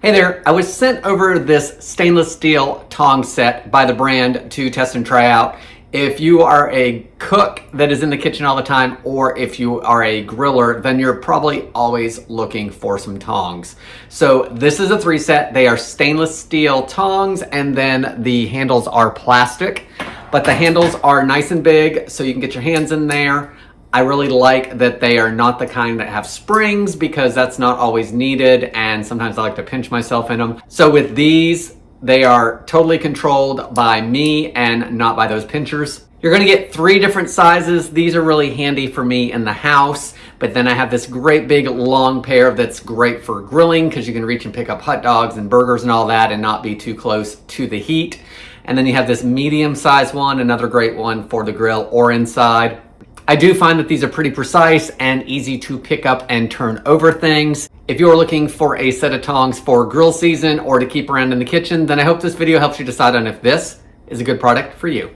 Hey there, I was sent over this stainless steel Tongs set by the brand to test and try out. If you are a cook that is in the kitchen all the time, or if you are a griller, then you're probably always looking for some tongs. So this is a 3-set. They are stainless steel tongs, and then the handles are plastic, but the handles are nice and big so you can get your hands in there. I really like that they are not the kind that have springs because that's not always needed, and sometimes I like to pinch myself in them. So with these, they are totally controlled by me and not by those pinchers. You're gonna get 3 different sizes. These are really handy for me in the house, but then I have this great big long pair that's great for grilling because you can reach and pick up hot dogs and burgers and all that and not be too close to the heat. And then you have this medium size one, another great one for the grill or inside. I do find that these are pretty precise and easy to pick up and turn over things. If you're looking for a set of tongs for grill season or to keep around in the kitchen, then I hope this video helps you decide on if this is a good product for you.